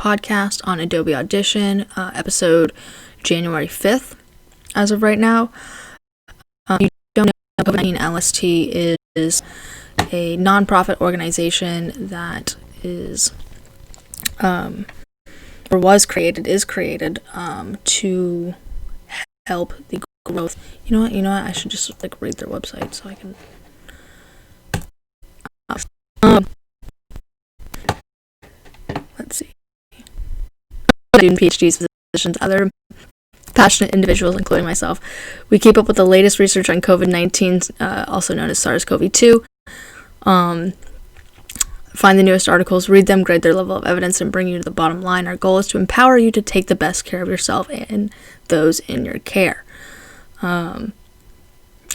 podcast on Adobe Audition, episode January 5th, as of right now. You don't know, COVID-19 LST is a nonprofit organization that is, or is created to help the growth. You know what, I should just read their website so I can let's see. Student PhDs, physicians, other passionate individuals, including myself. We keep up with the latest research on COVID-19, also known as SARS-CoV-2. Find the newest articles, read them, grade their level of evidence, and bring you to the bottom line. Our goal is to empower you to take the best care of yourself and those in your care. I've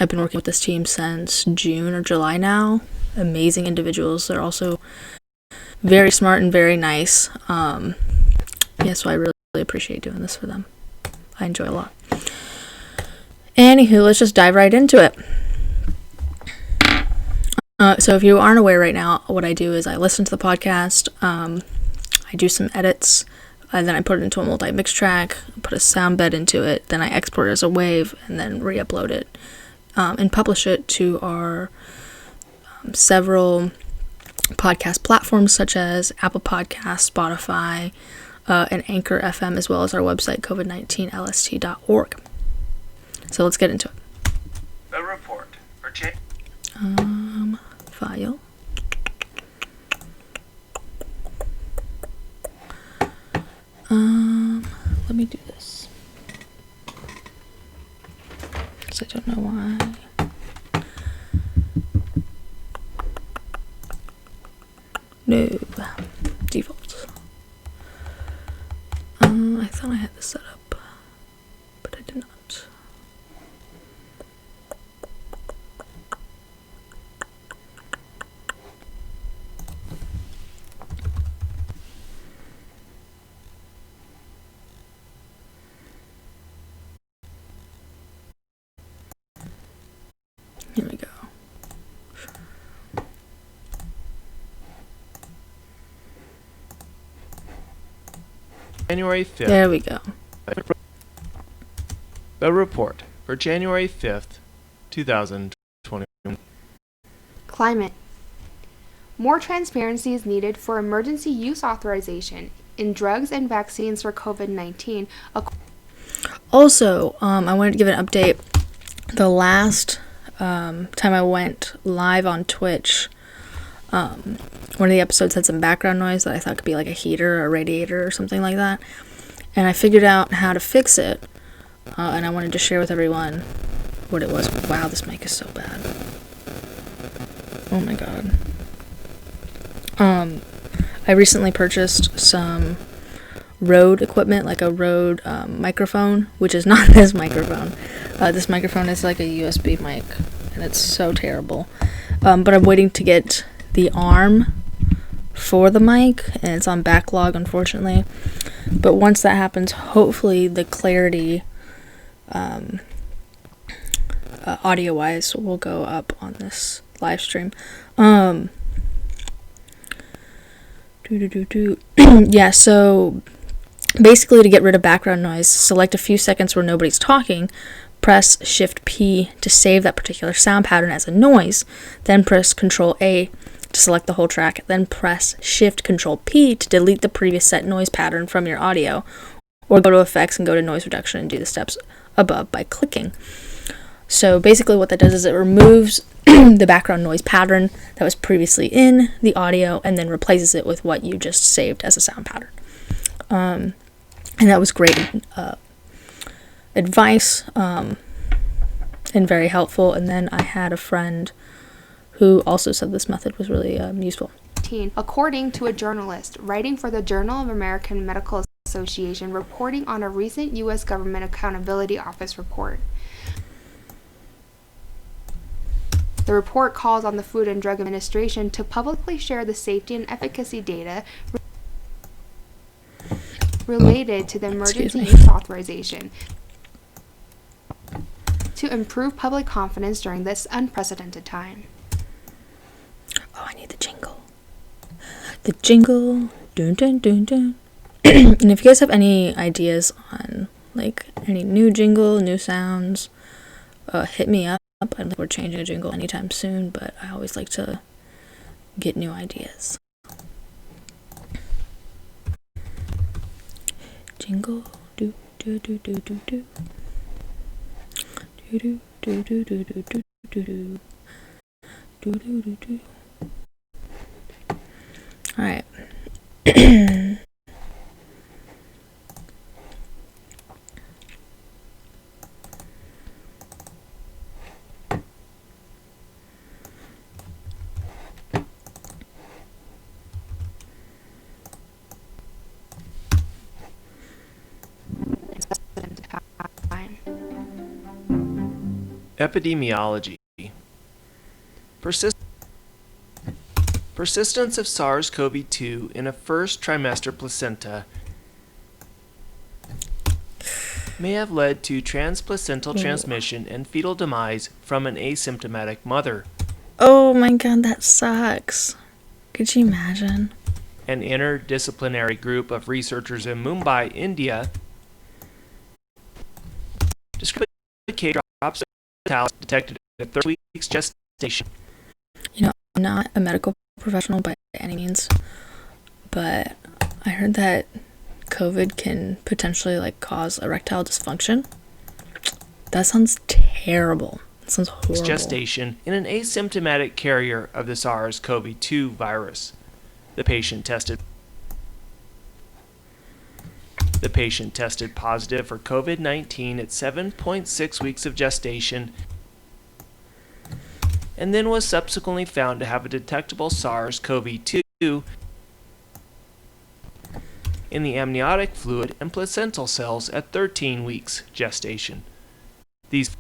been working with this team since June or July now. Amazing individuals. They're also very smart and very nice. So I really appreciate doing this for them. I enjoy a lot. Anywho, let's just dive right into it. So if you aren't aware right now, what I do is I listen to the podcast, I do some edits, and then I put it into a multi-mix track, put a sound bed into it, then I export it as a wave, and then re-upload it, and publish it to our several podcast platforms such as Apple Podcasts, Spotify, and Anchor FM, as well as our website, covid19lst.org. So let's get into it. A report for file. Let me do this. Because I don't know why. No. Default. I thought I had this set up, but I did not. Here we go. January 5th. There we go. A report for January 5th, 2021. Climate. More transparency is needed for emergency use authorization in drugs and vaccines for COVID-19. Also, I wanted to give an update. The last time I went live on Twitch, one of the episodes had some background noise that I thought could be like a heater or a radiator or something like that. And I figured out how to fix it, and I wanted to share with everyone what it was. Wow, this mic is so bad. Oh my god. I recently purchased some Rode equipment, like a Rode microphone, which is not this microphone. This microphone is like a USB mic, and it's so terrible. But I'm waiting to get the arm for the mic, and it's on backlog, unfortunately. But once that happens, hopefully the clarity, audio-wise, will go up on this live stream. Yeah, so basically to get rid of background noise, select a few seconds where nobody's talking, press Shift P to save that particular sound pattern as a noise, then press Control A to select the whole track, then press Shift Control P to delete the previous set noise pattern from your audio, or go to Effects and go to Noise Reduction and do the steps above by clicking. So basically what that does is it removes the background noise pattern that was previously in the audio and then replaces it with what you just saved as a sound pattern. And that was great advice and very helpful. And then I had a friend who also said this method was really useful. According to a journalist writing for the Journal of American Medical Association, reporting on a recent U.S. Government Accountability Office report. The report calls on the Food and Drug Administration to publicly share the safety and efficacy data related to the emergency use authorization to improve public confidence during this unprecedented time. Oh, I need the jingle. The jingle. Dun, dun, dun, dun. And if you guys have any ideas on like any new jingle, new sounds, hit me up. I don't think we're changing a jingle anytime soon, but I always like to get new ideas. Jingle do do do do do do do do do do do do do do do do do do. All right. Epidemiology. Persistence of SARS-CoV-2 in a first trimester placenta may have led to transplacental transmission and fetal demise from an asymptomatic mother. Oh my god, that sucks. Could you imagine? An interdisciplinary group of researchers in Mumbai, India, described drops of mortality detected at 30 weeks gestation. You know, I'm not a medical professional by any means, but I heard that COVID can potentially like cause erectile dysfunction. That sounds terrible. That sounds horrible. Gestation in an asymptomatic carrier of the SARS-CoV-2 virus. The patient tested positive for COVID-19 at 7.6 weeks of gestation and then was subsequently found to have a detectable SARS-CoV-2 in the amniotic fluid and placental cells at 13 weeks gestation. These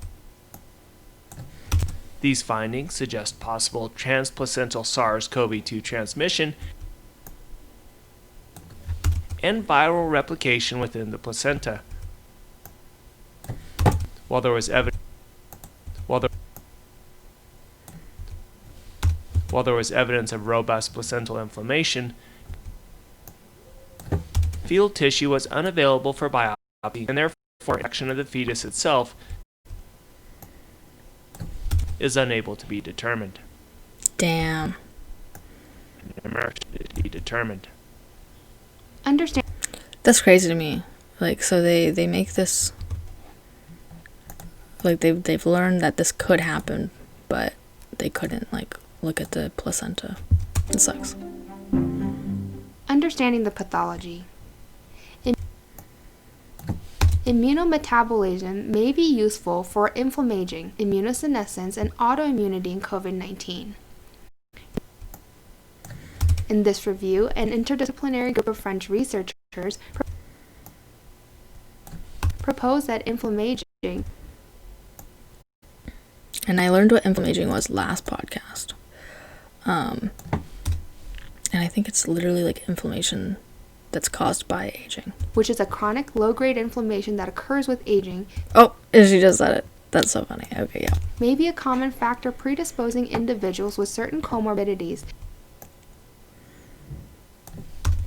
findings suggest possible transplacental SARS-CoV-2 transmission and viral replication within the placenta. While there was evidence of robust placental inflammation, fetal tissue was unavailable for biopsy, and therefore action of the fetus itself is unable to be determined. Damn. Understand. That's crazy to me. Like, so they make this, like they've learned that this could happen, but they couldn't like look at the placenta. It sucks. Understanding the pathology. Immunometabolism may be useful for inflammaging, immunosenescence, and autoimmunity in COVID-19. In this review, an interdisciplinary group of French researchers proposed that inflammaging. And I learned what inflammaging was last podcast. And I think it's literally like inflammation that's caused by aging. Which is a chronic low-grade inflammation that occurs with aging. Oh, she just said it. That's so funny. Okay, yeah. May be a common factor predisposing individuals with certain comorbidities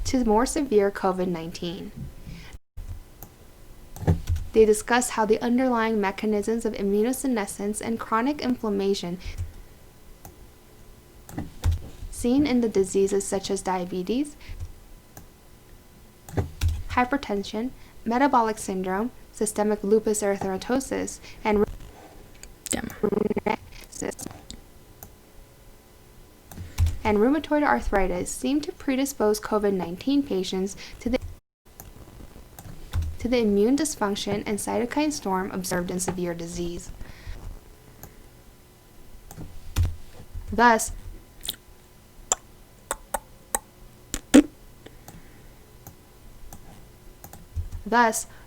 to more severe COVID-19. They discuss how the underlying mechanisms of immunosenescence and chronic inflammation seen in the diseases such as diabetes, hypertension, metabolic syndrome, systemic lupus erythematosus, and rheumatoid arthritis seem to predispose COVID-19 patients to the immune dysfunction and cytokine storm observed in severe disease. Thus,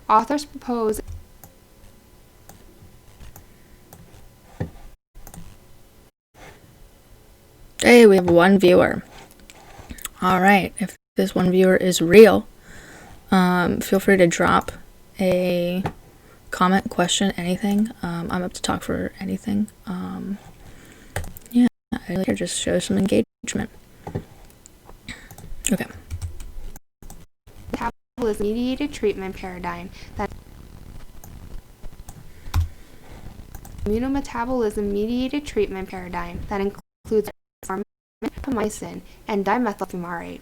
authors propose Hey, we have one viewer. All right, if this one viewer is real, feel free to drop a comment, question, anything. I'm up to talk for anything. Yeah, I like to just show some engagement. Okay. immunometabolism-mediated treatment paradigm that includes rapamycin and dimethylfumarate.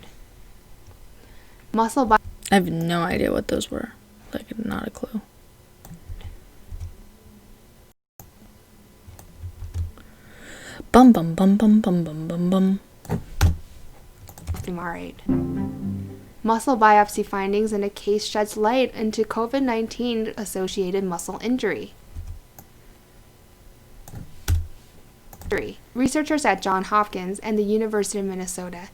Muscle I have no idea what those were. Like, not a clue. Bum bum bum bum bum bum bum bum. fumarate. Muscle biopsy findings in a case sheds light into COVID-19 associated muscle injury. Researchers at Johns Hopkins and the University of Minnesota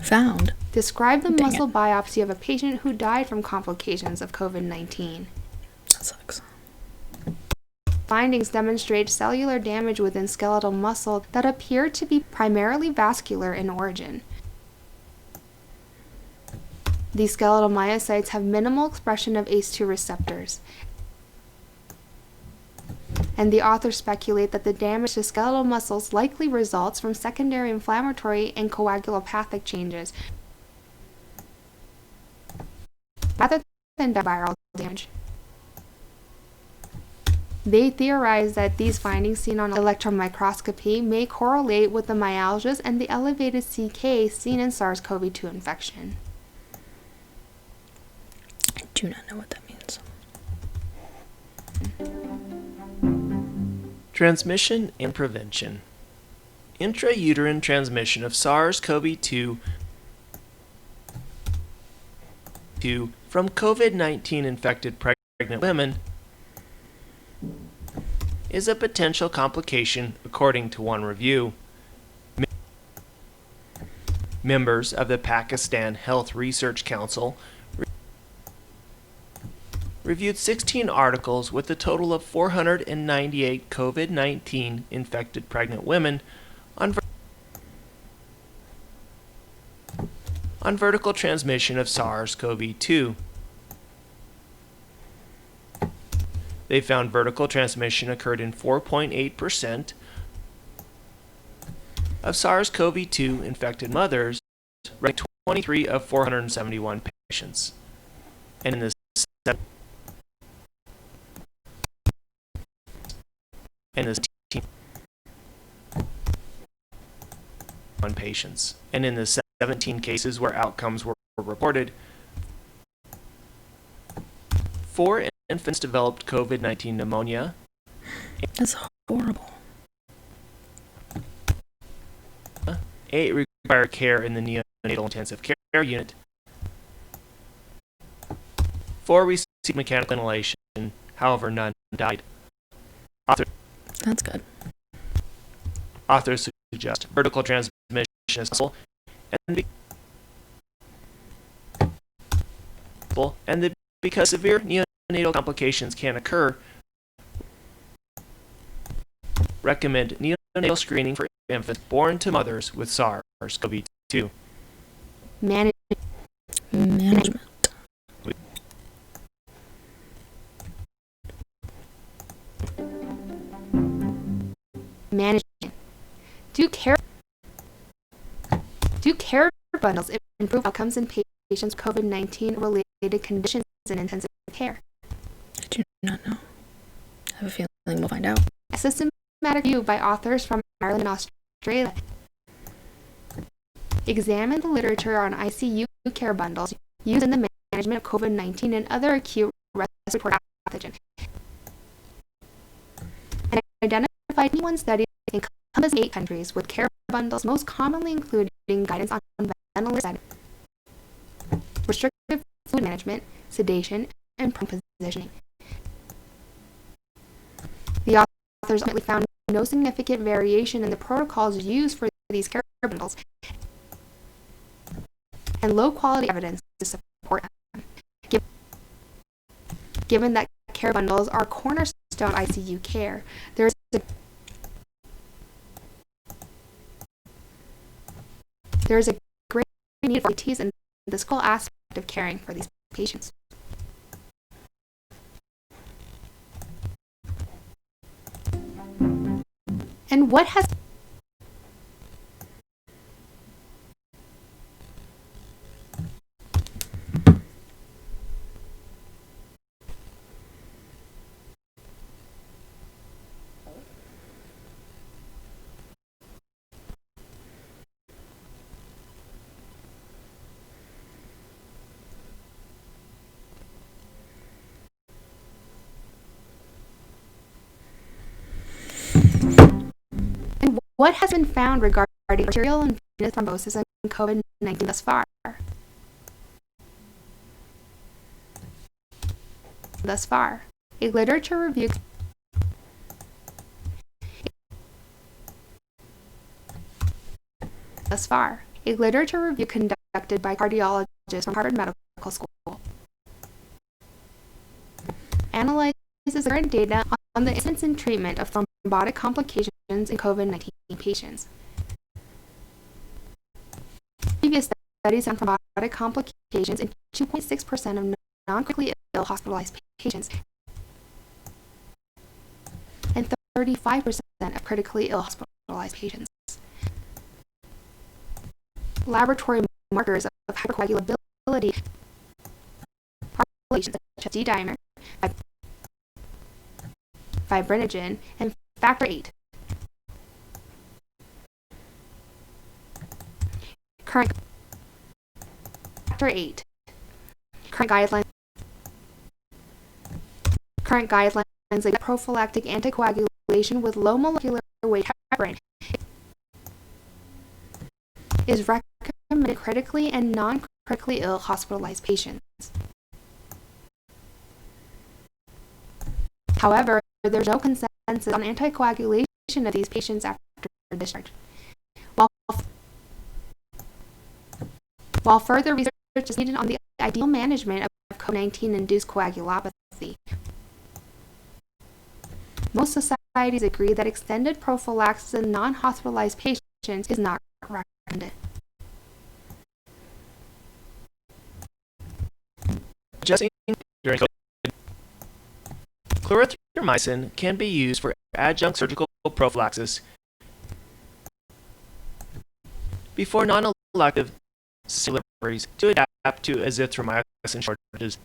Found. described the muscle biopsy of a patient who died from complications of COVID-19. That sucks. Findings demonstrate cellular damage within skeletal muscle that appeared to be primarily vascular in origin. These skeletal myocytes have minimal expression of ACE2 receptors, and the authors speculate that the damage to skeletal muscles likely results from secondary inflammatory and coagulopathic changes rather than viral damage. They theorize that these findings seen on electron microscopy may correlate with the myalgias and the elevated CK seen in SARS-CoV-2 infection. I do not know what that means. Transmission and prevention. Intrauterine transmission of SARS-CoV-2 from COVID-19 infected pregnant women is a potential complication, according to one review. Members of the Pakistan Health Research Council reviewed 16 articles with a total of 498 COVID-19 infected pregnant women on vertical transmission of SARS-CoV-2. They found vertical transmission occurred in 4.8% of SARS-CoV-2 infected mothers, ranked 23 of 471 patients. And in the patients. And in the 17 cases where outcomes were reported, 4 infants developed COVID-19 pneumonia. That's horrible. 8 required care in the neonatal intensive care unit. 4 received mechanical ventilation, however, none died. That's good. Authors suggest vertical transmission is possible, and because severe neonatal complications can occur, recommend neonatal screening for infants born to mothers with SARS-CoV-2. Management. Do care bundles improve outcomes in patients with COVID-19 related conditions in intensive care? I do not know. I have a feeling we'll find out. A systematic review by authors from Ireland and Australia examined the literature on ICU care bundles used in the management of COVID-19 and other acute respiratory pathogens, and identified 21 studies encompassing 8 countries with care bundles, most commonly including guidance on ventilator settings, restrictive fluid management, sedation, and prone positioning. The authors ultimately found no significant variation in the protocols used for these care bundles, and low quality evidence to support them. Given that care bundles are cornerstone ICU care, there is a great need for expertise in this critical aspect of caring for these patients. And what has What has been found regarding arterial and venous thrombosis and COVID-19 thus far? A literature review conducted by cardiologists from Harvard Medical School analyzes the current data on the incidence and treatment of thrombotic complications in COVID-19 patients. Previous studies found thrombotic complications in 2.6% of non-critically ill hospitalized patients and 35% of critically ill hospitalized patients. Laboratory markers of hypercoagulability populations such as D-dimer, fibrinogen, and factor VIII. Current guidelines like prophylactic anticoagulation with low molecular weight heparin is recommended in critically and non-critically ill hospitalized patients. However, there's no consensus on anticoagulation of these patients after discharge. While further research is needed on the ideal management of COVID-19-induced coagulopathy, most societies agree that extended prophylaxis in non-hospitalized patients is not recommended. Adjusting during COVID. Clarithromycin can be used for adjunct surgical prophylaxis before non-elective deliveries to adapt to azithromycin shortages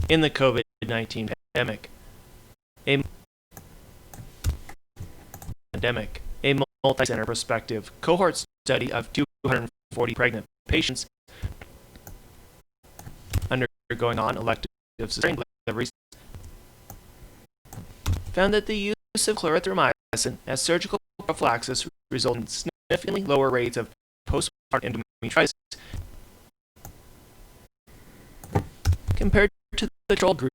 in the COVID-19 pandemic. A multi-center prospective cohort study of 240 pregnant patients undergoing non-elective cesarean deliveries found that the use of clarithromycin as surgical prophylaxis resulted in significantly lower rates of postpartum endometritis compared to the control group.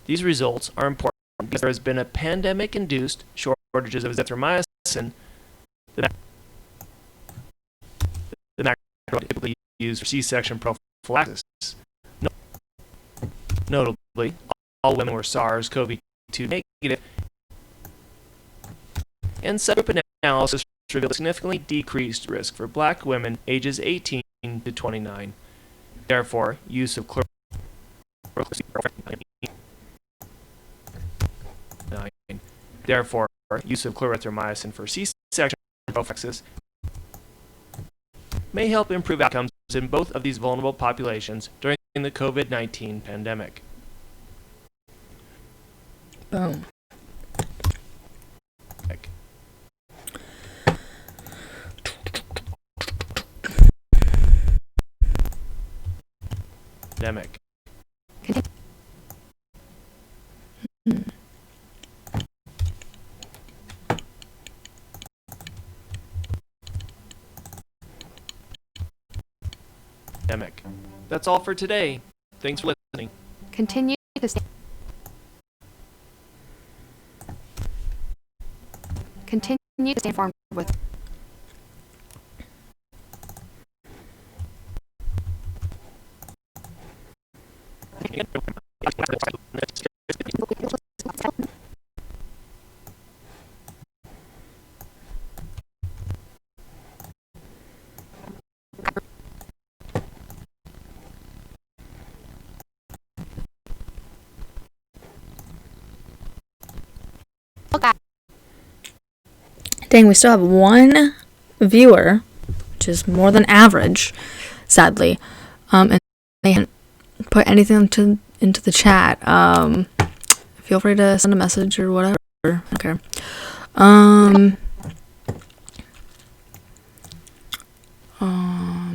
These results are important because there has been a pandemic-induced shortages of azithromycin that typically used for C-section prophylaxis. Notably, all women were SARS-CoV-2 negative, and subgroup analysis revealed a significantly decreased risk for Black women ages 18 to 29. Therefore, use of clarithromycin for C-section prophylaxis may help improve outcomes in both of these vulnerable populations during the COVID-19 pandemic. Boom. Pandemic. That's all for today. Thanks for listening. Continue to stay informed with Dang, we still have one viewer, which is more than average, sadly. And they haven't put anything into the chat. Feel free to send a message or whatever. Okay.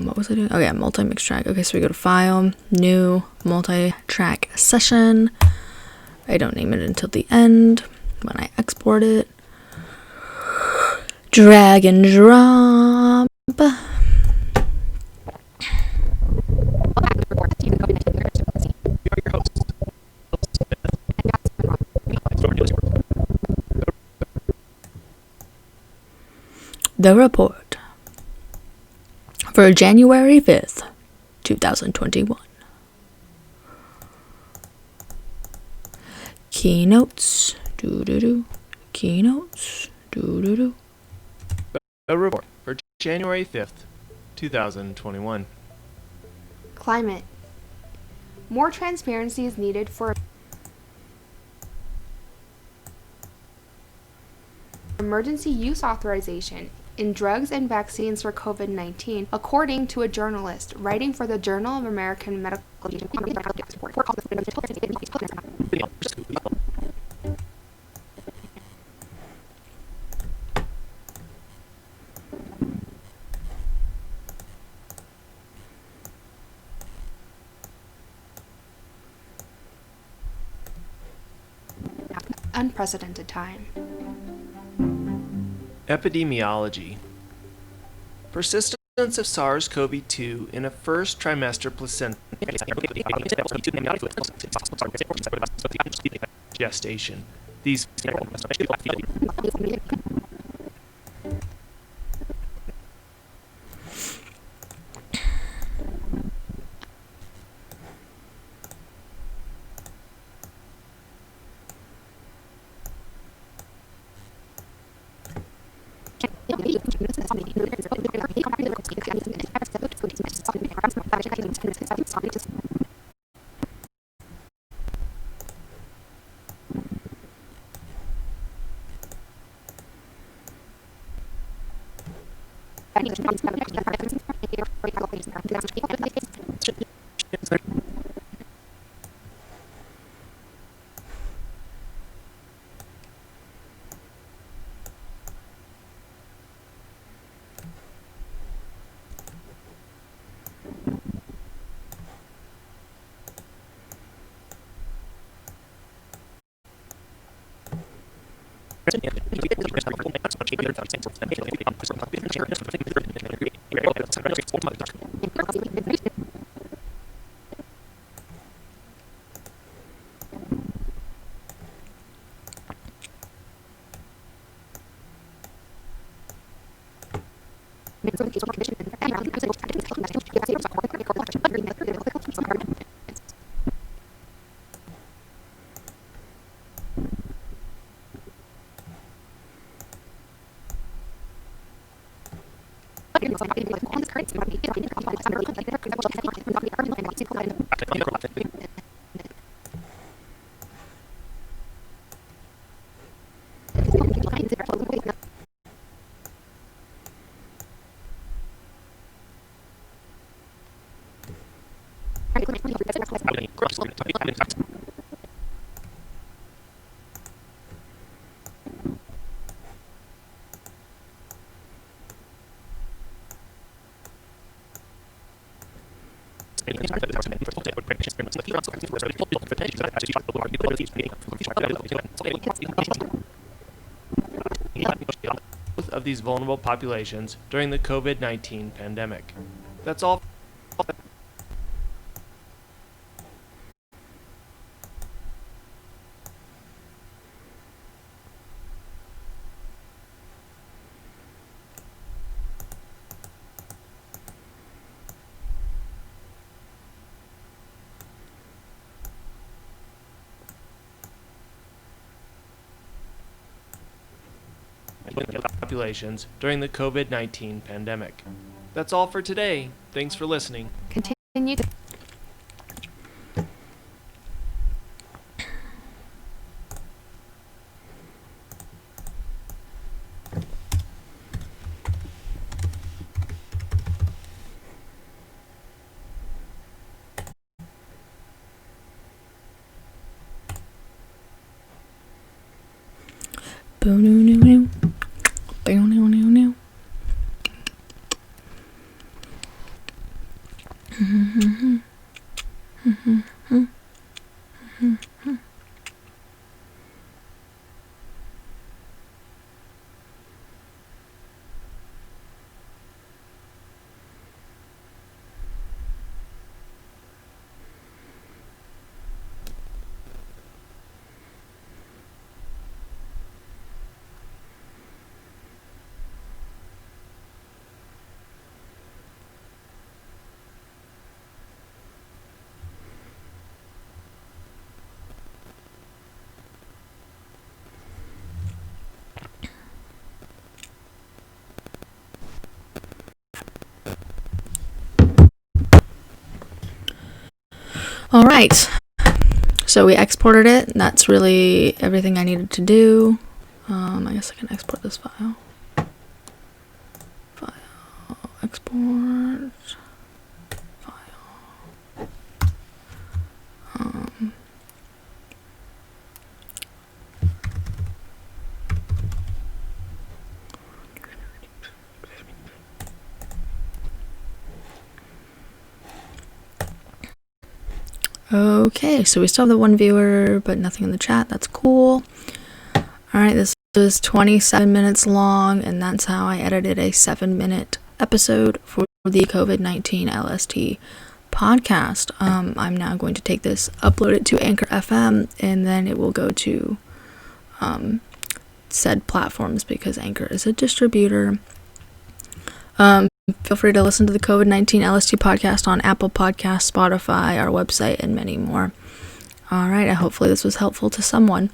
What was I doing? Oh yeah, multi-mix track. Okay, so we go to File, New, Multi-track Session. I don't name it until the end when I export it. Drag and drop. The report for January 5th, 2021. Keynotes. Keynotes. A report for January 5th, 2021. Climate. More transparency is needed for emergency use authorization in drugs and vaccines for COVID-19, according to a journalist writing for the Journal of American Medical unprecedented time. Epidemiology. Persistence of SARS-CoV-2 in a first trimester placenta gestation. These of these vulnerable populations during the COVID-19 pandemic. That's all. Populations during the COVID-19 pandemic. That's all for today. Thanks for listening. Continue to All right. So we exported it. That's really everything I needed to do. I guess I can export this file. Export. File. Okay, so we still have the one viewer, but nothing in the chat. That's cool. Alright, this is 27 minutes long, and that's how I edited a 7-minute episode for the COVID-19 LST podcast. I'm now going to take this, upload it to Anchor FM, and then it will go to said platforms because Anchor is a distributor. Feel free to listen to the COVID-19 LST podcast on Apple Podcasts, Spotify, our website, and many more. All right, hopefully this was helpful to someone.